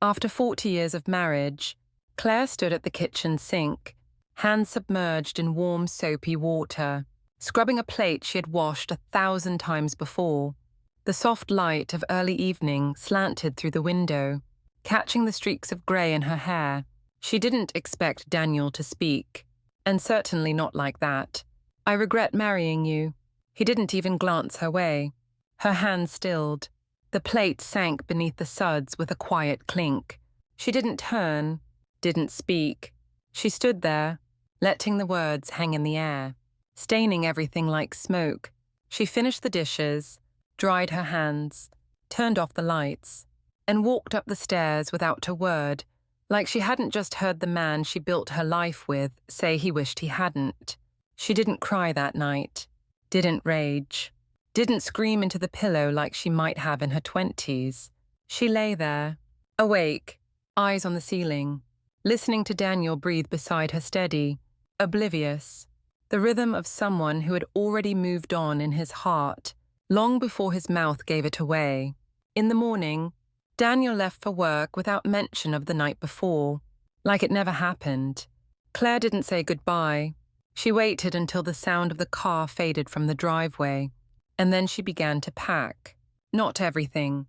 After 40 years of marriage, Claire stood at the kitchen sink, hands submerged in warm, soapy water, scrubbing a plate she had washed 1,000 times before. The soft light of early evening slanted through the window, catching the streaks of grey in her hair. She didn't expect Daniel to speak, and certainly not like that. "I regret marrying you." He didn't even glance her way. Her hand stilled. The plate sank beneath the suds with a quiet clink. She didn't turn, didn't speak. She stood there, letting the words hang in the air, staining everything like smoke. She finished the dishes, dried her hands, turned off the lights, and walked up the stairs without a word, like she hadn't just heard the man she built her life with say he wished he hadn't. She didn't cry that night, didn't rage, didn't scream into the pillow like she might have in her 20s. She lay there, awake, eyes on the ceiling, listening to Daniel breathe beside her steady, oblivious, the rhythm of someone who had already moved on in his heart, long before his mouth gave it away. In the morning, Daniel left for work without mention of the night before, like it never happened. Claire didn't say goodbye. She waited until the sound of the car faded from the driveway, and then she began to pack. Not everything,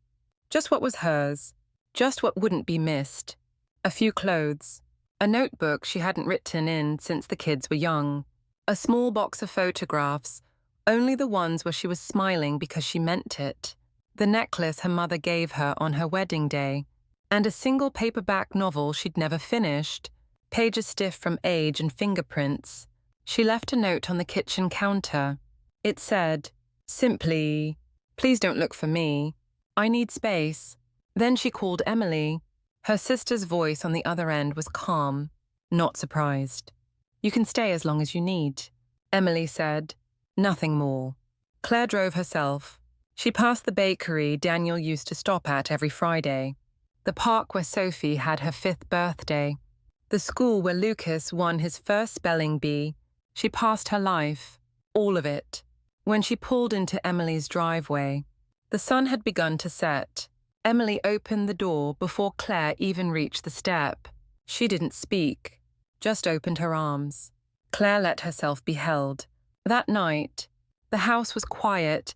just what was hers, just what wouldn't be missed. A few clothes, a notebook she hadn't written in since the kids were young, a small box of photographs, only the ones where she was smiling because she meant it, the necklace her mother gave her on her wedding day, and a single paperback novel she'd never finished, pages stiff from age and fingerprints. She left a note on the kitchen counter. It said, simply, "Please don't look for me. I need space." Then she called Emily. Her sister's voice on the other end was calm, not surprised. "You can stay as long as you need," Emily said. Nothing more. Claire drove herself. She passed the bakery Daniel used to stop at every Friday, the park where Sophie had her 5th birthday, the school where Lucas won his first spelling bee. She passed her life, all of it. When she pulled into Emily's driveway, the sun had begun to set. Emily opened the door before Claire even reached the step. She didn't speak, just opened her arms. Claire let herself be held. That night, the house was quiet,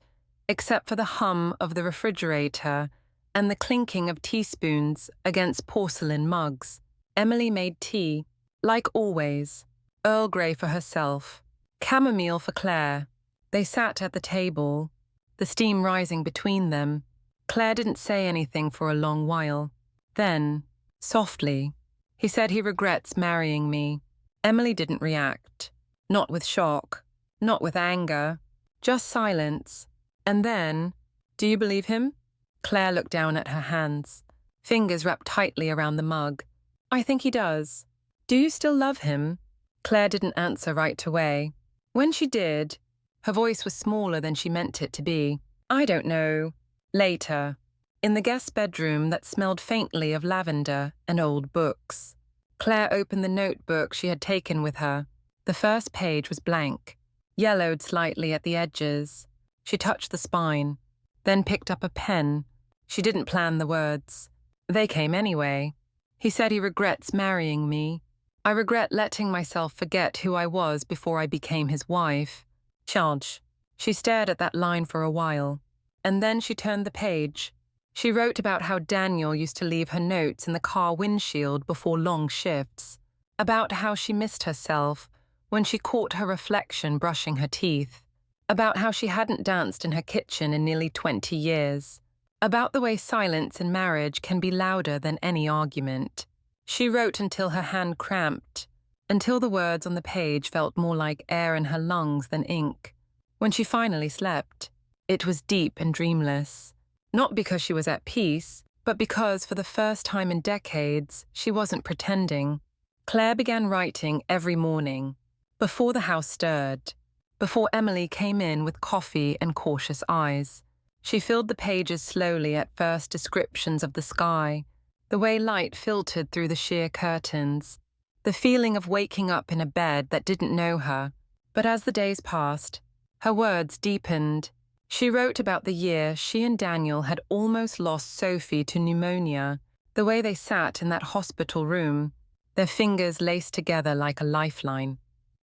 except for the hum of the refrigerator and the clinking of teaspoons against porcelain mugs. Emily made tea, like always, Earl Grey for herself, chamomile for Claire. They sat at the table, the steam rising between them. Claire didn't say anything for a long while. Then, softly, "He said he regrets marrying me." Emily didn't react, not with shock, not with anger, just silence. And then, "Do you believe him?" Claire looked down at her hands, fingers wrapped tightly around the mug. "I think he does." "Do you still love him?" Claire didn't answer right away. When she did, her voice was smaller than she meant it to be. "I don't know." Later, in the guest bedroom that smelled faintly of lavender and old books, Claire opened the notebook she had taken with her. The first page was blank, yellowed slightly at the edges. She touched the spine, then picked up a pen. She didn't plan the words. They came anyway. "He said he regrets marrying me. I regret letting myself forget who I was before I became his wife." Charge. She stared at that line for a while, and then she turned the page. She wrote about how Daniel used to leave her notes in the car windshield before long shifts, about how she missed herself when she caught her reflection brushing her teeth, about how she hadn't danced in her kitchen in nearly 20 years, about the way silence in marriage can be louder than any argument. She wrote until her hand cramped, until the words on the page felt more like air in her lungs than ink. When she finally slept, it was deep and dreamless. Not because she was at peace, but because for the first time in decades, she wasn't pretending. Claire began writing every morning, before the house stirred, before Emily came in with coffee and cautious eyes. She filled the pages slowly at first, descriptions of the sky, the way light filtered through the sheer curtains, the feeling of waking up in a bed that didn't know her. But as the days passed, her words deepened. She wrote about the year she and Daniel had almost lost Sophie to pneumonia, The way they sat in that hospital room, their fingers laced together like a lifeline.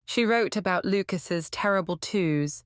She wrote about Lucas's terrible twos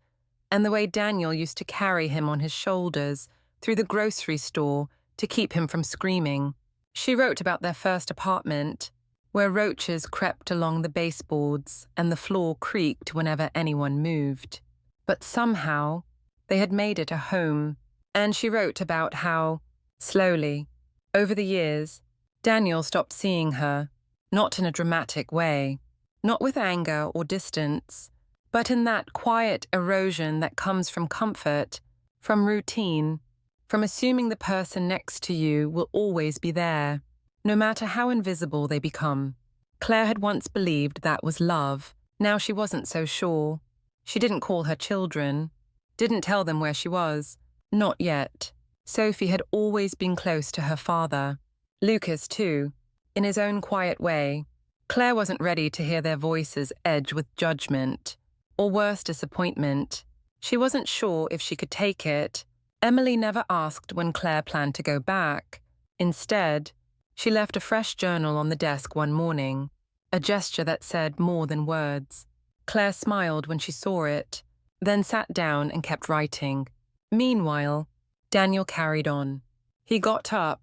and the way Daniel used to carry him on his shoulders through the grocery store to keep him from screaming. She wrote about their first apartment, where roaches crept along the baseboards and the floor creaked whenever anyone moved. But somehow, they had made it a home, and she wrote about how, slowly, over the years, Daniel stopped seeing her, not in a dramatic way, not with anger or distance, but in that quiet erosion that comes from comfort, from routine, from assuming the person next to you will always be there, no matter how invisible they become. Claire had once believed that was love. Now she wasn't so sure. She didn't call her children, didn't tell them where she was. Not yet. Sophie had always been close to her father. Lucas, too, in his own quiet way. Claire wasn't ready to hear their voices edge with judgment, or worse, disappointment. She wasn't sure if she could take it. Emily never asked when Claire planned to go back. Instead, she left a fresh journal on the desk one morning, a gesture that said more than words. Claire smiled when she saw it, then sat down and kept writing. Meanwhile, Daniel carried on. He got up,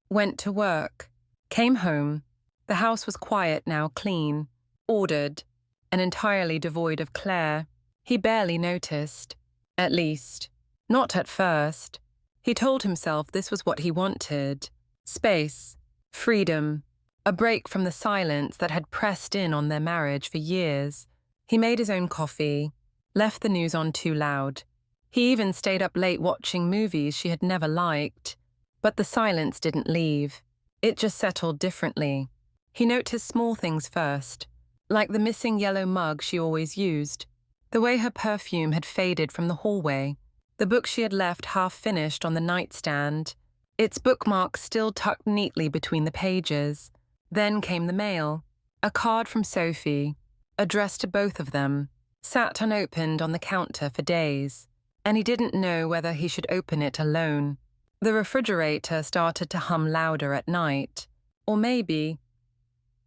went to work, came home. The house was quiet now, clean, ordered, and entirely devoid of Claire. He barely noticed. At least, not at first. He told himself this was what he wanted. Space, freedom, a break from the silence that had pressed in on their marriage for years. He made his own coffee, left the news on too loud. He even stayed up late watching movies she had never liked. But the silence didn't leave. It just settled differently. He noticed small things first, like the missing yellow mug she always used, the way her perfume had faded from the hallway, the book she had left half-finished on the nightstand, its bookmarks still tucked neatly between the pages. Then came the mail, a card from Sophie, addressed to both of them, sat unopened on the counter for days, and he didn't know whether he should open it alone. The refrigerator started to hum louder at night, or maybe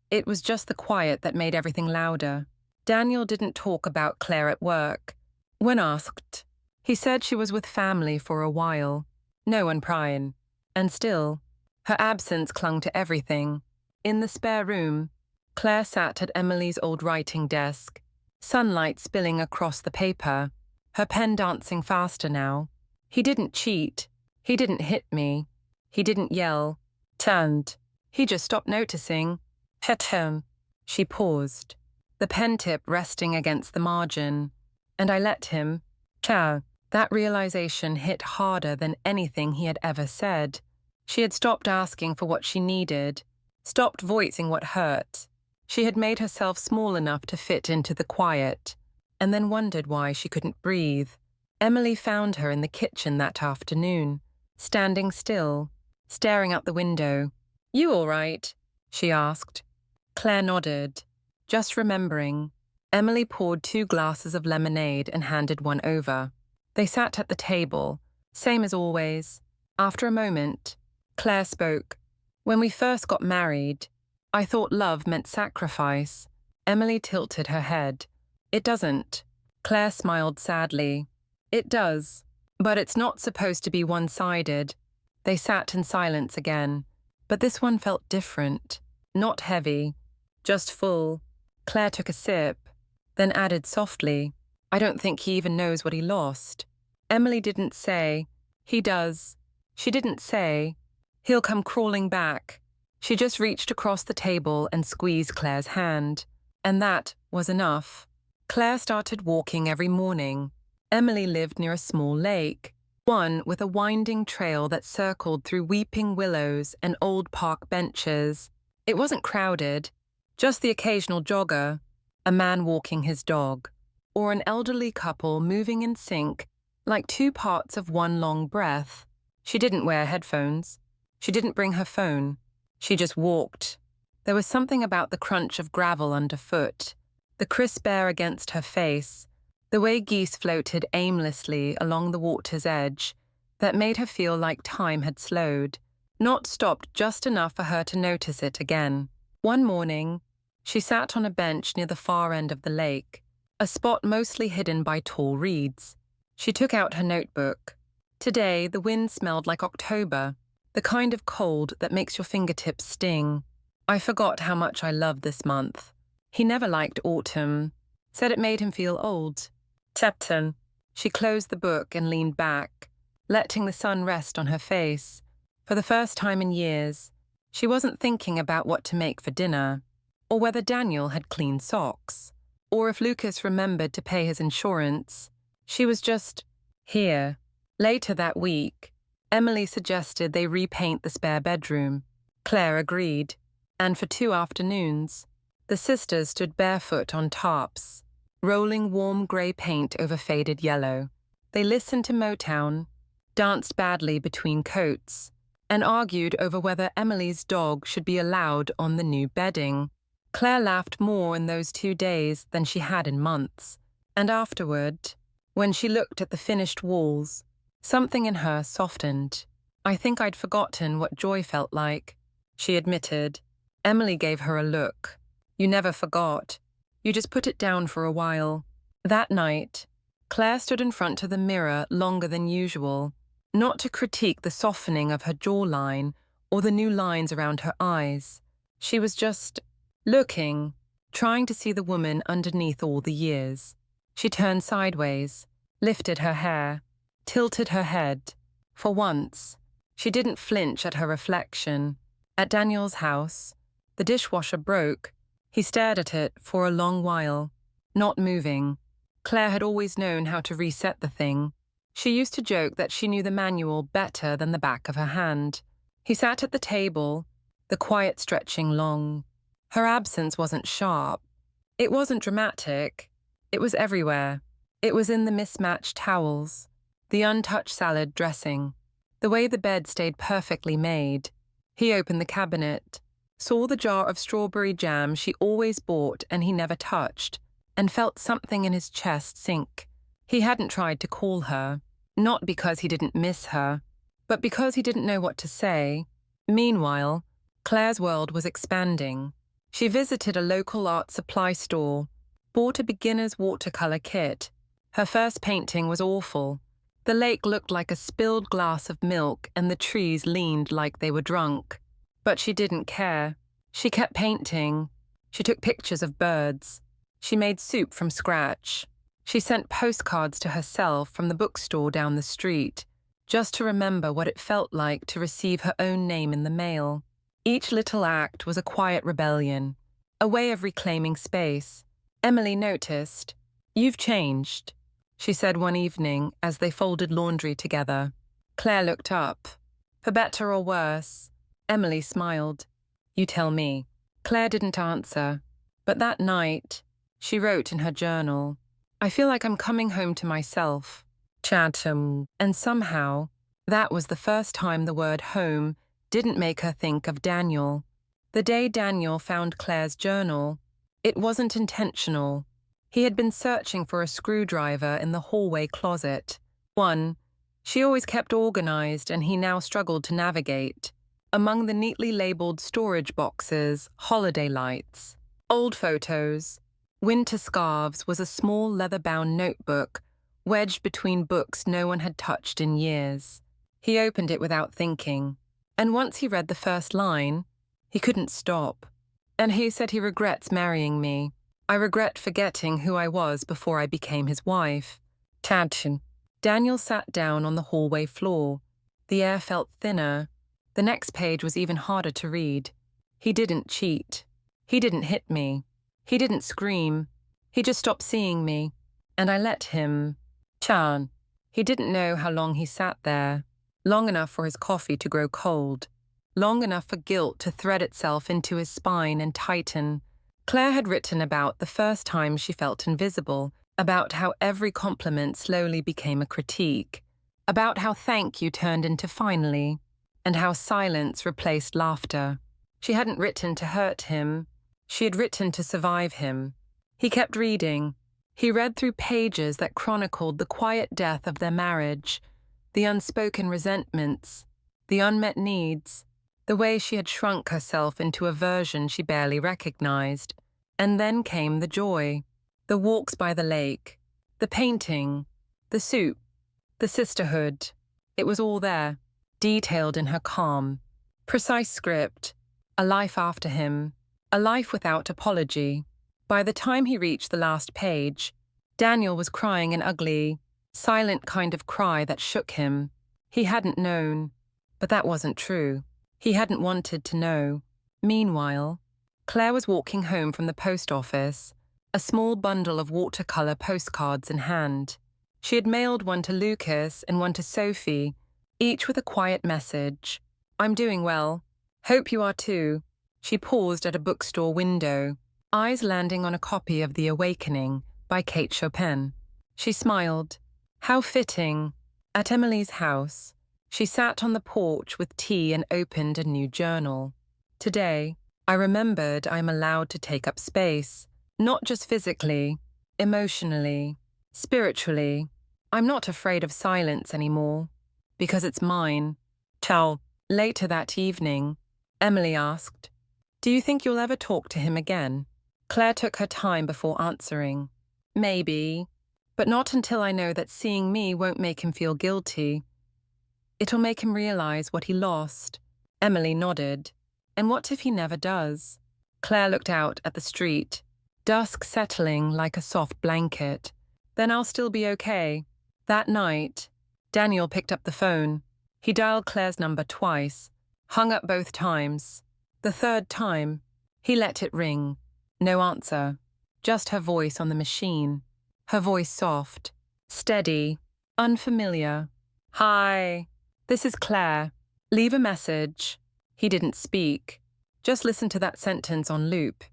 it was just the quiet that made everything louder. Daniel didn't talk about Claire at work. When asked, he said she was with family for a while, no one prying. And still, her absence clung to everything. In the spare room, Claire sat at Emily's old writing desk, sunlight spilling across the paper, her pen dancing faster now. He didn't cheat. He didn't hit me. He didn't yell. Turned. He just stopped noticing. Hit him. She paused, the pen tip resting against the margin, and I let him. Ciao. That realization hit harder than anything he had ever said. She had stopped asking for what she needed, stopped voicing what hurt. She had made herself small enough to fit into the quiet, and then wondered why she couldn't breathe. Emily found her in the kitchen that afternoon, standing still, staring out the window. You all right? She asked. Claire nodded, just remembering. Emily poured 2 glasses of lemonade and handed one over. They sat at the table, same as always. After a moment, Claire spoke. When we first got married, I thought love meant sacrifice. Emily tilted her head. It doesn't. Claire smiled sadly. It does, but it's not supposed to be one-sided. They sat in silence again, but this one felt different. Not heavy, just full. Claire took a sip, then added softly, I don't think he even knows what he lost. Emily didn't say, he does. She didn't say, he'll come crawling back. She just reached across the table and squeezed Claire's hand. And that was enough. Claire started walking every morning. Emily lived near a small lake, one with a winding trail that circled through weeping willows and old park benches. It wasn't crowded, just the occasional jogger, a man walking his dog, or an elderly couple moving in sync like 2 parts of one long breath. She didn't wear headphones. She didn't bring her phone. She just walked. There was something about the crunch of gravel underfoot, the crisp air against her face, the way geese floated aimlessly along the water's edge, that made her feel like time had slowed. Not stopped just enough for her to notice it again. One morning, she sat on a bench near the far end of the lake, a spot mostly hidden by tall reeds. She took out her notebook. Today, the wind smelled like October, the kind of cold that makes your fingertips sting. I forgot how much I loved this month. He never liked autumn, said it made him feel old. Captain. She closed the book and leaned back, letting the sun rest on her face. For the first time in years, she wasn't thinking about what to make for dinner, or whether Daniel had clean socks, or if Lucas remembered to pay his insurance. She was just here. Later that week, Emily suggested they repaint the spare bedroom. Claire agreed, and for 2 afternoons, the sisters stood barefoot on tarps, rolling warm grey paint over faded yellow. They listened to Motown, danced badly between coats, and argued over whether Emily's dog should be allowed on the new bedding. Claire laughed more in those 2 days than she had in months, and afterward, when she looked at the finished walls, something in her softened. I think I'd forgotten what joy felt like, she admitted. Emily gave her a look. You never forgot. You just put it down for a while. That night, Claire stood in front of the mirror longer than usual, not to critique the softening of her jawline or the new lines around her eyes. She was just looking, trying to see the woman underneath all the years. She turned sideways, lifted her hair, tilted her head. For once, she didn't flinch at her reflection. At Daniel's house, the dishwasher broke. He stared at it for a long while, not moving. Claire had always known how to reset the thing. She used to joke that she knew the manual better than the back of her hand. He sat at the table, the quiet stretching long. Her absence wasn't sharp. It wasn't dramatic. It was everywhere. It was in the mismatched towels, the untouched salad dressing, the way the bed stayed perfectly made. He opened the cabinet, saw the jar of strawberry jam she always bought and he never touched, and felt something in his chest sink. He hadn't tried to call her, not because he didn't miss her, but because he didn't know what to say. Meanwhile, Claire's world was expanding. She visited a local art supply store, bought a beginner's watercolor kit. Her first painting was awful. The lake looked like a spilled glass of milk and the trees leaned like they were drunk. But she didn't care. She kept painting. She took pictures of birds. She made soup from scratch. She sent postcards to herself from the bookstore down the street, just to remember what it felt like to receive her own name in the mail. Each little act was a quiet rebellion, a way of reclaiming space. Emily noticed. You've changed, she said one evening as they folded laundry together. Claire looked up. For better or worse, Emily smiled. You tell me. Claire didn't answer, but that night, she wrote in her journal, I feel like I'm coming home to myself. Chatham. And somehow, that was the first time the word home didn't make her think of Daniel. The day Daniel found Claire's journal, it wasn't intentional. He had been searching for a screwdriver in the hallway closet. One she always kept organized and he now struggled to navigate. Among the neatly labeled storage boxes, holiday lights, old photos, winter scarves was a small leather-bound notebook wedged between books no one had touched in years. He opened it without thinking, and once he read the first line, he couldn't stop. And he said he regrets marrying me. I regret forgetting who I was before I became his wife. Tadchin. Daniel sat down on the hallway floor. The air felt thinner. The next page was even harder to read. He didn't cheat. He didn't hit me. He didn't scream. He just stopped seeing me. And I let him. Chan. He didn't know how long he sat there. Long enough for his coffee to grow cold. Long enough for guilt to thread itself into his spine and tighten. Claire had written about the first time she felt invisible, about how every compliment slowly became a critique, about how thank you turned into finally, and how silence replaced laughter. She hadn't written to hurt him. She had written to survive him. He kept reading. He read through pages that chronicled the quiet death of their marriage, the unspoken resentments, the unmet needs. the way she had shrunk herself into a version she barely recognized. And then came the joy. The walks by the lake, the painting, the soup, the sisterhood. It was all there, detailed in her calm, precise script, a life after him, a life without apology. By the time he reached the last page, Daniel was crying an ugly, silent kind of cry that shook him. He hadn't known, but that wasn't true. He hadn't wanted to know. Meanwhile, Claire was walking home from the post office, a small bundle of watercolor postcards in hand. She had mailed one to Lucas and one to Sophie, each with a quiet message. "I'm doing well. Hope you are too." She paused at a bookstore window, eyes landing on a copy of The Awakening by Kate Chopin. She smiled. How fitting. At Emily's house, she sat on the porch with tea and opened a new journal. Today, I remembered I'm allowed to take up space, not just physically, emotionally, spiritually. I'm not afraid of silence anymore, because it's mine. Ciao. Later that evening, Emily asked, "Do you think you'll ever talk to him again?" Claire took her time before answering. "Maybe, but not until I know that seeing me won't make him feel guilty. It'll make him realize what he lost." Emily nodded. "And what if he never does?" Claire looked out at the street, dusk settling like a soft blanket. "Then I'll still be okay." That night, Daniel picked up the phone. He dialed Claire's number twice, hung up both times. The third time, he let it ring. No answer, just her voice on the machine. Her voice soft, steady, unfamiliar. "Hi, this is Claire. Leave a message." He didn't speak, just listened to that sentence on loop,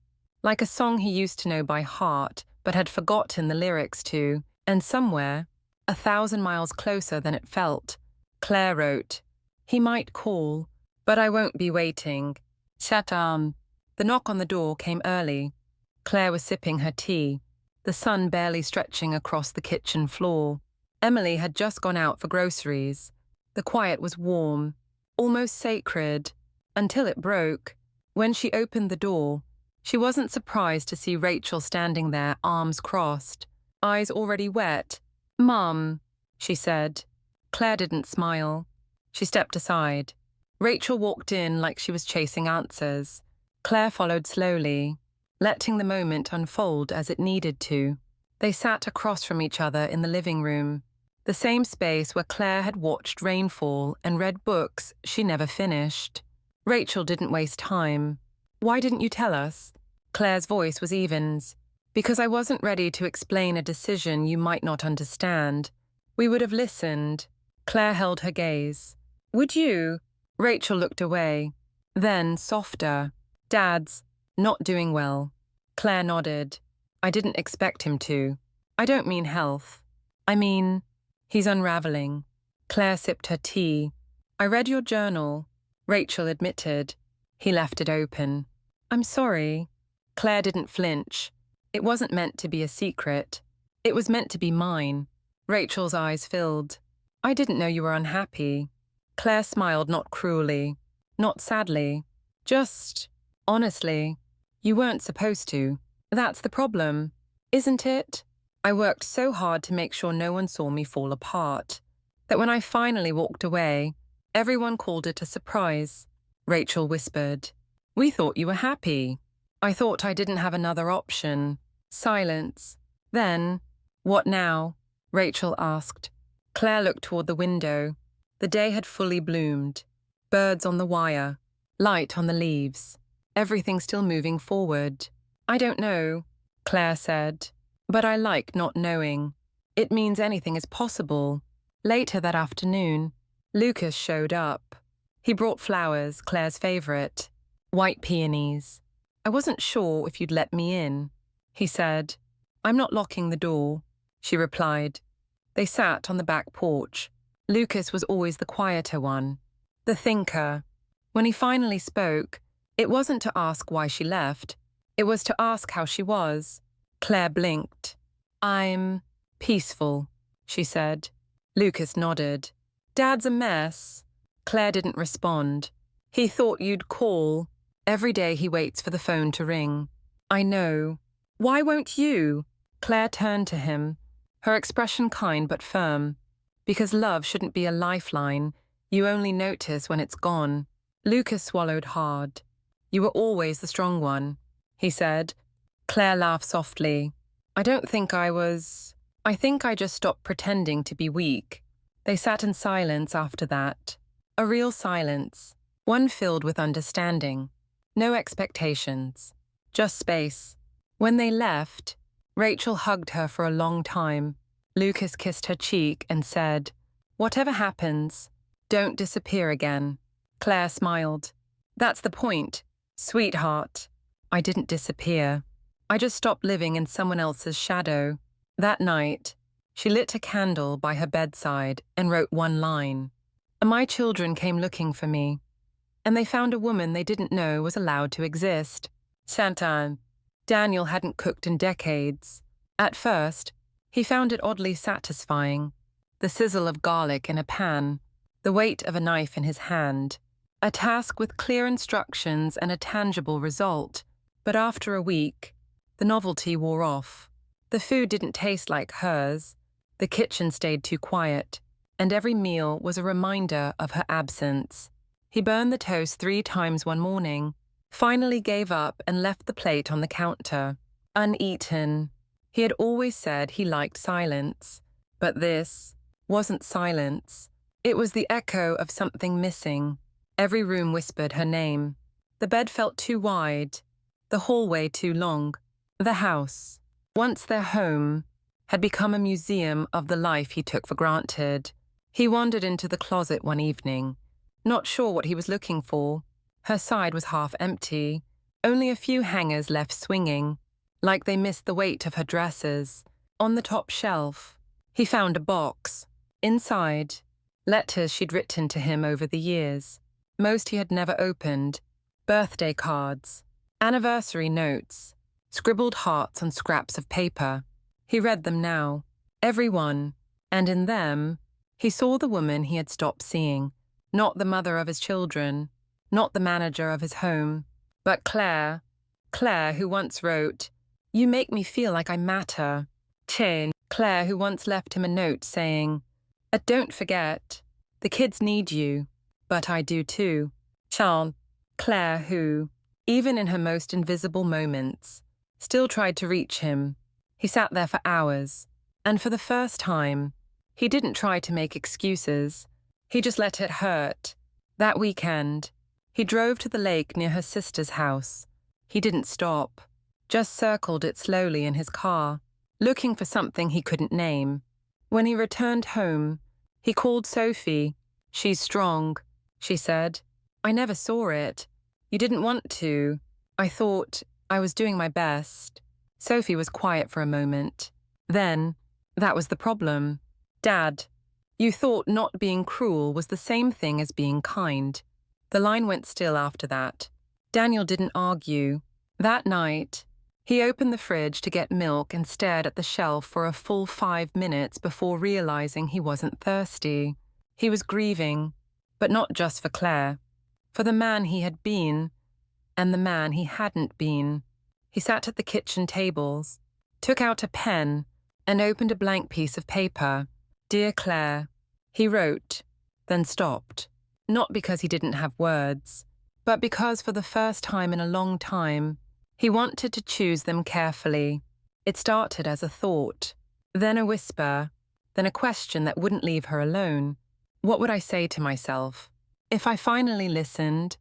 like a song he used to know by heart but had forgotten the lyrics to, and somewhere, 1,000 miles closer than it felt, Claire wrote, "He might call, but I won't be waiting. Chatham." The knock on the door came early. Claire was sipping her tea, the sun barely stretching across the kitchen floor. Emily had just gone out for groceries. The quiet was warm, almost sacred, until it broke. When she opened the door, she wasn't surprised to see Rachel standing there, arms crossed, eyes already wet. "Mum," she said. Claire didn't smile. She stepped aside. Rachel walked in like she was chasing answers. Claire followed slowly, letting the moment unfold as it needed to. They sat across from each other in the living room, the same space where Claire had watched rainfall and read books she never finished. Rachel didn't waste time. "Why didn't you tell us?" Claire's voice was Evan's. "Because I wasn't ready to explain a decision you might not understand. We would have listened." Claire held her gaze. "Would you?" Rachel looked away. Then, softer. "Dad's not doing well." Claire nodded. "I didn't expect him to. I don't mean health. I mean, he's unraveling." Claire sipped her tea. "I read your journal," Rachel admitted. He left it open. "I'm sorry." Claire didn't flinch. It wasn't meant to be a secret. It was meant to be mine. Rachel's eyes filled. "I didn't know you were unhappy." Claire smiled, not cruelly, not sadly, just honestly. "You weren't supposed to. That's the problem, isn't it? I worked so hard to make sure no one saw me fall apart, that when I finally walked away, everyone called it a surprise." Rachel whispered, "We thought you were happy." "I thought I didn't have another option." Silence. Then, "What now?" Rachel asked. Claire looked toward the window. The day had fully bloomed. Birds on the wire, light on the leaves, everything still moving forward. "I don't know," Claire said, "but I like not knowing. It means anything is possible." Later that afternoon, Lucas showed up. He brought flowers, Claire's favorite, white peonies. "I wasn't sure if you'd let me in," he said. "I'm not locking the door," she replied. They sat on the back porch. Lucas was always the quieter one, the thinker. When he finally spoke, it wasn't to ask why she left. It was to ask how she was. Claire blinked. "I'm peaceful," she said. Lucas nodded. "Dad's a mess." Claire didn't respond. He thought you'd call. Every day he waits for the phone to ring. I know. Why won't you? Claire turned to him, her expression kind but firm. Because love shouldn't be a lifeline. You only notice when it's gone. Lucas swallowed hard. You were always the strong one, he said. Claire laughed softly. I don't think I was. I think I just stopped pretending to be weak. They sat in silence after that. A real silence. One filled with understanding. No expectations. Just space. When they left, Rachel hugged her for a long time. Lucas kissed her cheek and said, Whatever happens, don't disappear again. Claire smiled. That's the point, sweetheart. I didn't disappear. I just stopped living in someone else's shadow. That night, she lit a candle by her bedside and wrote one line. My children came looking for me, and they found a woman they didn't know was allowed to exist. Sometime, Daniel hadn't cooked in decades. At first, he found it oddly satisfying. The sizzle of garlic in a pan, the weight of a knife in his hand, a task with clear instructions and a tangible result. But after a week, the novelty wore off. The food didn't taste like hers, the kitchen stayed too quiet, and every meal was a reminder of her absence. He burned the toast 3 times one morning, finally gave up and left the plate on the counter, uneaten. He had always said he liked silence, but this wasn't silence. It was the echo of something missing. Every room whispered her name. The bed felt too wide, the hallway too long. The house, once their home, had become a museum of the life he took for granted. He wandered into the closet one evening, not sure what he was looking for. Her side was half empty, only a few hangers left swinging, like they missed the weight of her dresses. On the top shelf, he found a box. Inside, letters she'd written to him over the years. Most he had never opened. Birthday cards, anniversary notes, scribbled hearts on scraps of paper. He read them now, every one, and in them, he saw the woman he had stopped seeing. Not the mother of his children, not the manager of his home, but Claire. Claire, who once wrote, You make me feel like I matter. Chin. Claire, who once left him a note saying, Don't forget, the kids need you, but I do too. Chan. Claire, who, even in her most invisible moments, still tried to reach him. He sat there for hours, and for the first time, he didn't try to make excuses. He just let it hurt. That weekend, he drove to the lake near her sister's house. He didn't stop, just circled it slowly in his car, looking for something he couldn't name. When he returned home, he called Sophie. She's strong, she said. I never saw it. You didn't want to. I thought I was doing my best. Sophie was quiet for a moment. Then, that was the problem. Dad, you thought not being cruel was the same thing as being kind. The line went still after that. Daniel didn't argue. That night, he opened the fridge to get milk and stared at the shelf for a full 5 minutes before realizing he wasn't thirsty. He was grieving, but not just for Claire, for the man he had been and the man he hadn't been. He sat at the kitchen tables, took out a pen, and opened a blank piece of paper. Dear Claire, he wrote, then stopped. Not because he didn't have words, but because for the first time in a long time, he wanted to choose them carefully. It started as a thought, then a whisper, then a question that wouldn't leave her alone. What would I say to myself? If I finally listened,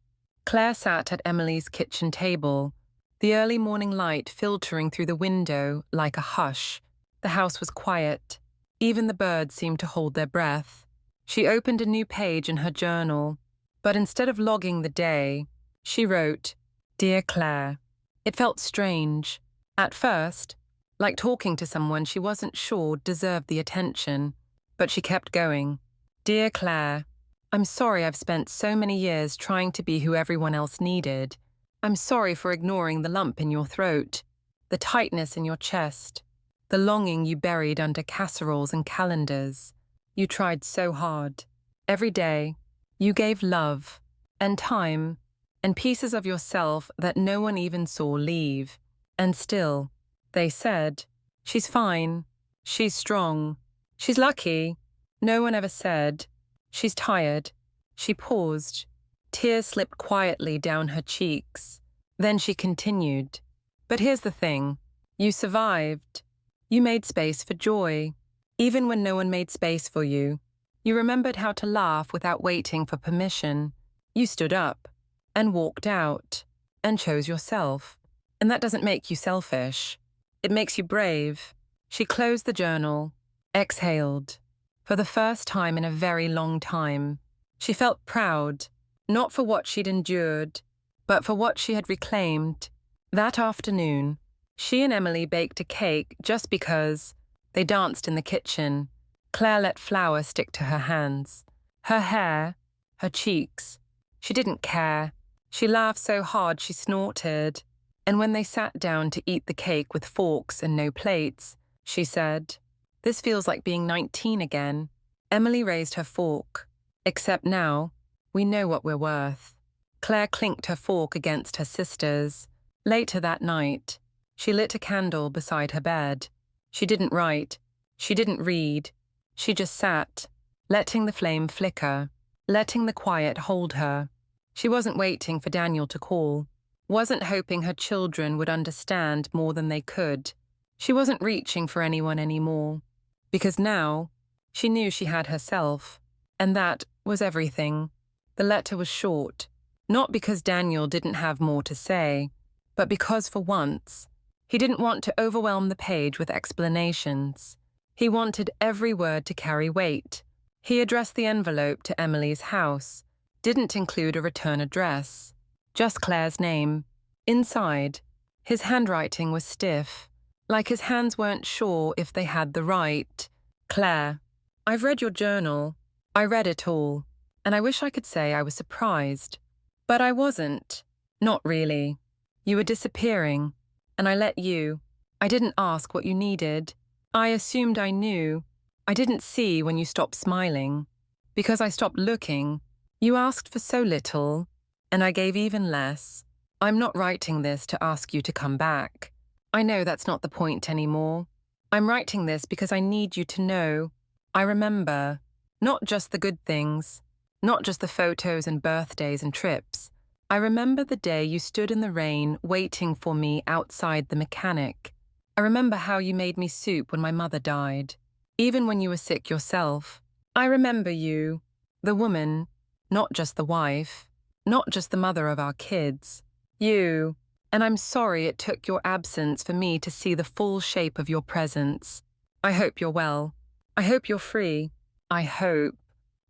Claire sat at Emily's kitchen table, the early morning light filtering through the window like a hush. The house was quiet. Even the birds seemed to hold their breath. She opened a new page in her journal, but instead of logging the day, she wrote, Dear Claire. It felt strange. At first, like talking to someone she wasn't sure deserved the attention, but she kept going. Dear Claire, I'm sorry I've spent so many years trying to be who everyone else needed. I'm sorry for ignoring the lump in your throat, the tightness in your chest, the longing you buried under casseroles and calendars. You tried so hard. Every day, you gave love, and time, and pieces of yourself that no one even saw leave. And still, they said, she's fine, she's strong, she's lucky. No one ever said, she's tired. She paused. Tears slipped quietly down her cheeks. Then she continued, but here's the thing. You survived. You made space for joy. Even when no one made space for you, you remembered how to laugh without waiting for permission. You stood up and walked out and chose yourself. And that doesn't make you selfish. It makes you brave. She closed the journal, exhaled. For the first time in a very long time, she felt proud, not for what she'd endured, but for what she had reclaimed. That afternoon, she and Emily baked a cake just because. They danced in the kitchen. Claire let flour stick to her hands. Her hair, her cheeks. She didn't care. She laughed so hard she snorted. And when they sat down to eat the cake with forks and no plates, she said, "This feels like being 19 again." Emily raised her fork. "Except now, we know what we're worth." Claire clinked her fork against her sister's. Later that night, she lit a candle beside her bed. She didn't write. She didn't read. She just sat, letting the flame flicker, letting the quiet hold her. She wasn't waiting for Daniel to call, wasn't hoping her children would understand more than they could. She wasn't reaching for anyone anymore, because now she knew she had herself, and that was everything. The letter was short, not because Daniel didn't have more to say, but because for once, he didn't want to overwhelm the page with explanations. He wanted every word to carry weight. He addressed the envelope to Emily's house, didn't include a return address, just Claire's name. Inside, his handwriting was stiff, like his hands weren't sure if they had the right. "Claire, I've read your journal. I read it all, and I wish I could say I was surprised. But I wasn't. Not really. You were disappearing, and I let you. I didn't ask what you needed. I assumed I knew. I didn't see when you stopped smiling. Because I stopped looking. You asked for so little, and I gave even less. I'm not writing this to ask you to come back. I know that's not the point anymore. I'm writing this because I need you to know. I remember. Not just the good things. Not just the photos and birthdays and trips. I remember the day you stood in the rain waiting for me outside the mechanic. I remember how you made me soup when my mother died, even when you were sick yourself. I remember you, the woman, not just the wife, not just the mother of our kids. You, and I'm sorry it took your absence for me to see the full shape of your presence. I hope you're well. I hope you're free. I hope,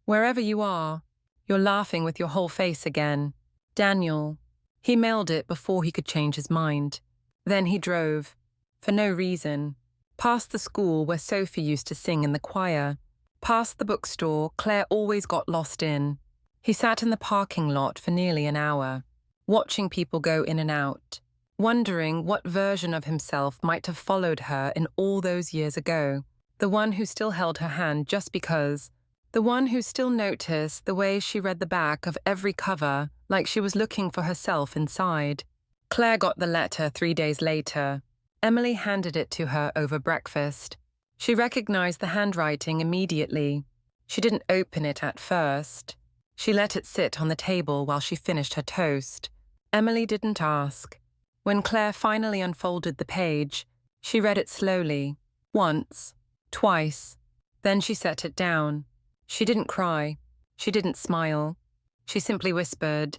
wherever you are, you're laughing with your whole face again. Daniel. He mailed it before he could change his mind. Then he drove, for no reason, past the school where Sophie used to sing in the choir, past the bookstore Claire always got lost in. He sat in the parking lot for nearly an hour, watching people go in and out, wondering what version of himself might have followed her in all those years ago, the one who still held her hand just because, the one who still noticed the way she read the back of every cover like she was looking for herself inside. Claire got the letter 3 days later. Emily handed it to her over breakfast. She recognized the handwriting immediately. She didn't open it at first. She let it sit on the table while she finished her toast. Emily didn't ask. When Claire finally unfolded the page, she read it slowly, once, twice. Then she set it down. She didn't cry. She didn't smile. She simply whispered,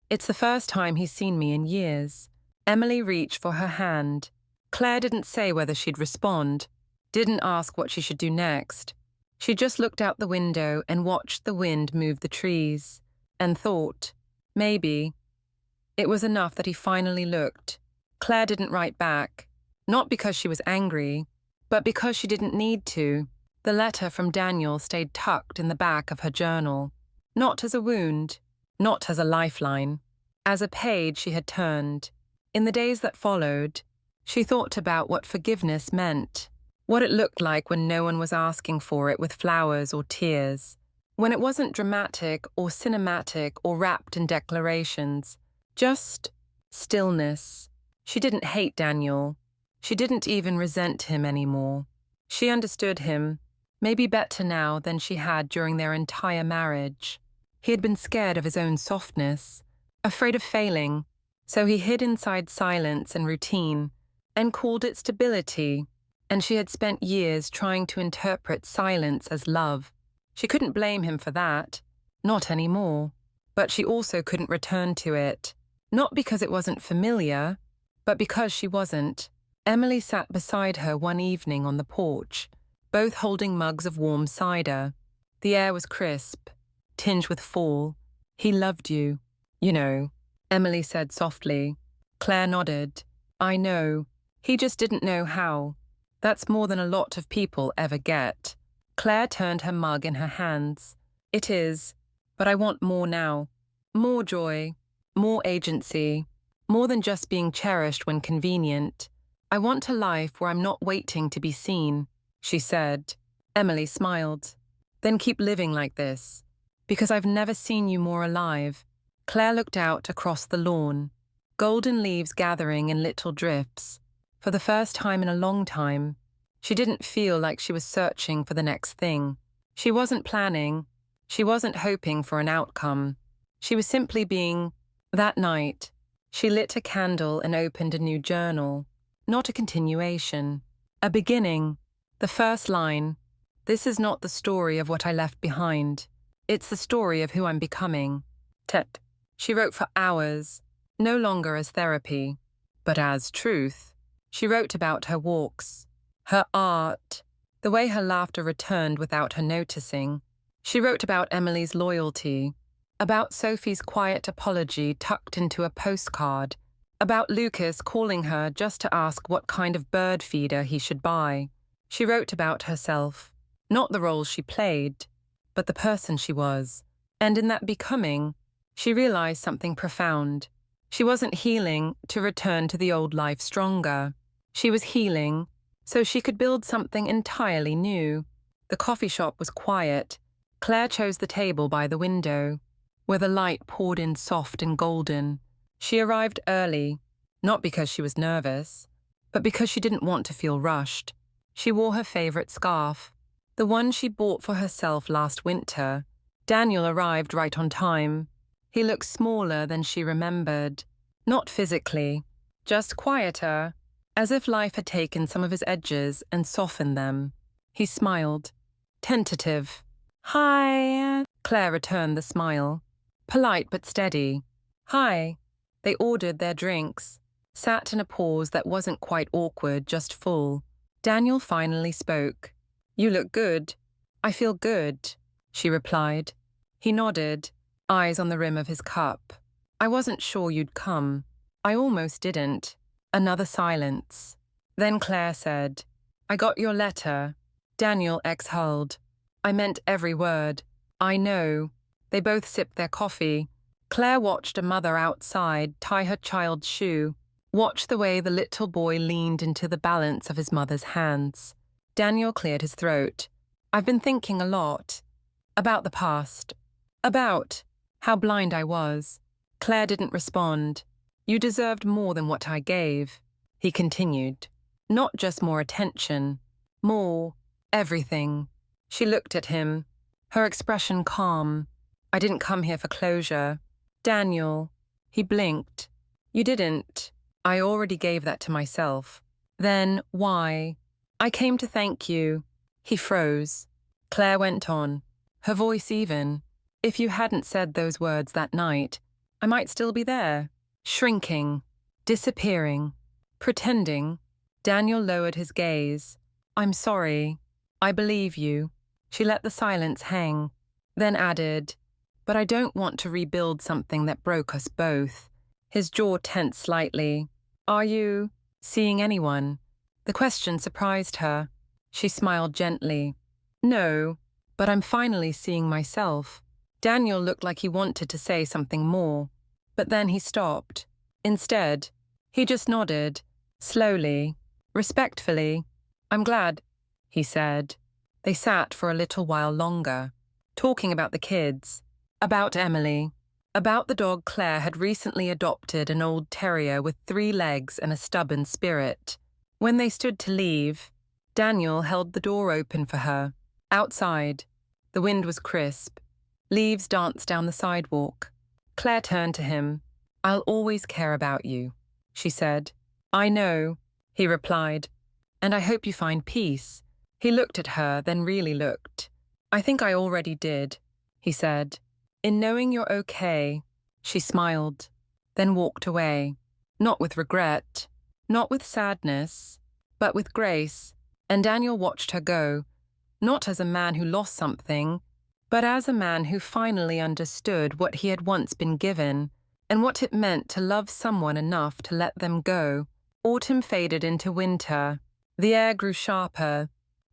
"It's the first time he's seen me in years." Emily reached for her hand. Claire didn't say whether she'd respond, didn't ask what she should do next. She just looked out the window and watched the wind move the trees, and thought, maybe. It was enough that he finally looked. Claire didn't write back, not because she was angry, but because she didn't need to. The letter from Daniel stayed tucked in the back of her journal, not as a wound, not as a lifeline, as a page she had turned. In the days that followed, she thought about what forgiveness meant, what it looked like when no one was asking for it with flowers or tears, When it wasn't dramatic or cinematic or wrapped in declarations, just stillness. She didn't hate Daniel. She didn't even resent him anymore. She understood him, maybe better now than she had during their entire marriage. He had been scared of his own softness, afraid of failing, so he hid inside silence and routine, and called it stability, and she had spent years trying to interpret silence as love. She couldn't blame him for that, not anymore, but she also couldn't return to it, not because it wasn't familiar, but because she wasn't. Emily sat beside her one evening on the porch, both holding mugs of warm cider. The air was crisp, tinged with fall. "He loved you, you know," Emily said softly. Claire nodded. "I know. He just didn't know how. That's more than a lot of people ever get." Claire turned her mug in her hands. "It is, but I want more now. More joy, more agency, more than just being cherished when convenient. I want a life where I'm not waiting to be seen," she said. Emily smiled. "Then keep living like this, because I've never seen you more alive." Claire looked out across the lawn, golden leaves gathering in little drifts. For the first time in a long time, she didn't feel like she was searching for the next thing. She wasn't planning. She wasn't hoping for an outcome. She was simply being. That night, she lit a candle and opened a new journal. Not a continuation. A beginning. The first line. "This is not the story of what I left behind. It's the story of who I'm becoming." Tet. She wrote for hours, no longer as therapy, but as truth. She wrote about her walks, her art, the way her laughter returned without her noticing. She wrote about Emily's loyalty, about Sophie's quiet apology tucked into a postcard, about Lucas calling her just to ask what kind of bird feeder he should buy. She wrote about herself, not the role she played, but the person she was. And in that becoming, she realized something profound. She wasn't healing to return to the old life stronger. She was healing so she could build something entirely new. The coffee shop was quiet. Claire chose the table by the window, where the light poured in soft and golden. She arrived early, not because she was nervous, but because she didn't want to feel rushed. She wore her favorite scarf, the one she bought for herself last winter. Daniel arrived right on time. He looked smaller than she remembered. Not physically, just quieter, as if life had taken some of his edges and softened them. He smiled. Tentative. "Hi." Claire returned the smile. Polite but steady. "Hi." They ordered their drinks, sat in a pause that wasn't quite awkward, just full. Daniel finally spoke. "You look good." "I feel good," she replied. He nodded, eyes on the rim of his cup. "I wasn't sure you'd come. I almost didn't." Another silence. Then Claire said, "I got your letter." Daniel exhaled. "I meant every word." "I know." They both sipped their coffee. Claire watched a mother outside tie her child's shoe, watched the way the little boy leaned into the balance of his mother's hands. Daniel cleared his throat. "I've been thinking a lot. About the past. About how blind I was." Claire didn't respond. "You deserved more than what I gave," he continued. "Not just more attention. More. Everything." She looked at him, her expression calm. "I didn't come here for closure." "Daniel." He blinked. "You didn't. I already gave that to myself." "Then why?" "I came to thank you." He froze. Claire went on, her voice even. "If you hadn't said those words that night, I might still be there, shrinking, disappearing, pretending." Daniel lowered his gaze. "I'm sorry. I believe you." She let the silence hang, then added, "But I don't want to rebuild something that broke us both." His jaw tensed slightly. "Are you seeing anyone?" The question surprised her. She smiled gently. "No, but I'm finally seeing myself." Daniel looked like he wanted to say something more, but then he stopped. Instead, he just nodded, slowly, respectfully. "I'm glad," he said. They sat for a little while longer, talking about the kids, about Emily, about the dog Claire had recently adopted, an old terrier with 3 legs and a stubborn spirit. When they stood to leave, Daniel held the door open for her. Outside, the wind was crisp. Leaves danced down the sidewalk. Claire turned to him. "I'll always care about you," she said. "I know," he replied, "and I hope you find peace." He looked at her, then really looked. "I think I already did," he said. "In knowing you're okay." She smiled, then walked away. Not with regret, not with sadness, but with grace. And Daniel watched her go, not as a man who lost something, but as a man who finally understood what he had once been given, and what it meant to love someone enough to let them go. Autumn faded into winter. The air grew sharper,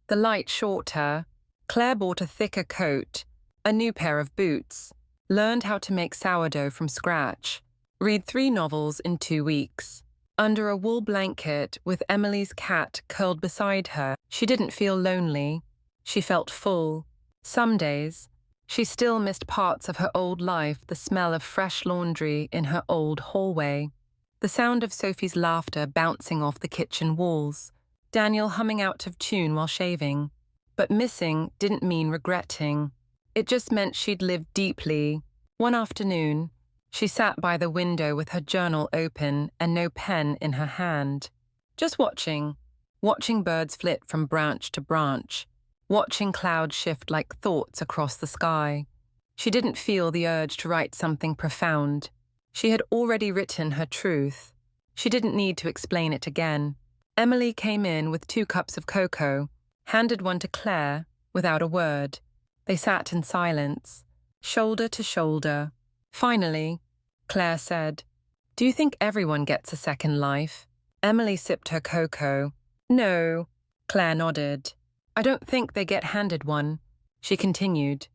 the light shorter. Claire bought a thicker coat, a new pair of boots, learned how to make sourdough from scratch, read 3 novels in 2 weeks. Under a wool blanket with Emily's cat curled beside her, she didn't feel lonely. She felt full. Some days, she still missed parts of her old life, the smell of fresh laundry in her old hallway, the sound of Sophie's laughter bouncing off the kitchen walls, Daniel humming out of tune while shaving. But missing didn't mean regretting. It just meant she'd lived deeply. One afternoon, she sat by the window with her journal open and no pen in her hand, just watching birds flit from branch to branch, watching clouds shift like thoughts across the sky. She didn't feel the urge to write something profound. She had already written her truth. She didn't need to explain it again. Emily came in with 2 cups of cocoa, handed one to Claire without a word. They sat in silence, shoulder to shoulder. Finally, Claire said, "Do you think everyone gets a second life?" Emily sipped her cocoa. "No," Claire nodded. "I don't think they get handed one," she continued.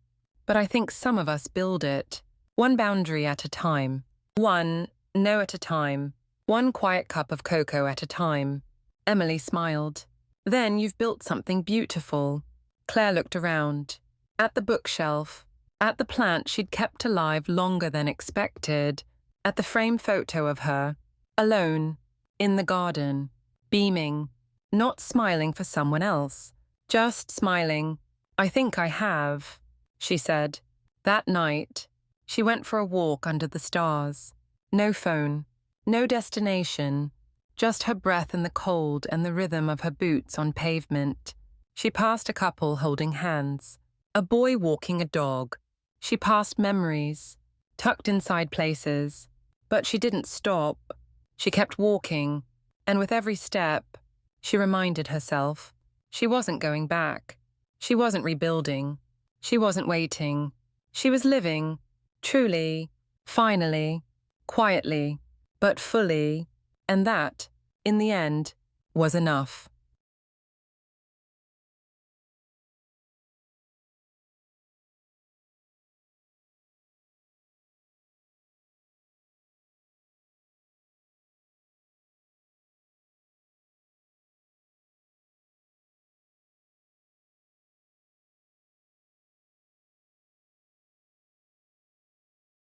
"But I think some of us build it. One boundary at a time. One no at a time. One quiet cup of cocoa at a time." Emily smiled. "Then you've built something beautiful." Claire looked around. At the bookshelf, at the plant she'd kept alive longer than expected, at the framed photo of her, alone, in the garden, beaming, not smiling for someone else, just smiling. "I think I have," she said. That night, she went for a walk under the stars. No phone, no destination, just her breath in the cold and the rhythm of her boots on pavement. She passed a couple holding hands, a boy walking a dog. She passed memories, tucked inside places, but she didn't stop. She kept walking, and with every step, she reminded herself, she wasn't going back. She wasn't rebuilding. She wasn't waiting. She was living, truly, finally, quietly, but fully, and that, in the end, was enough.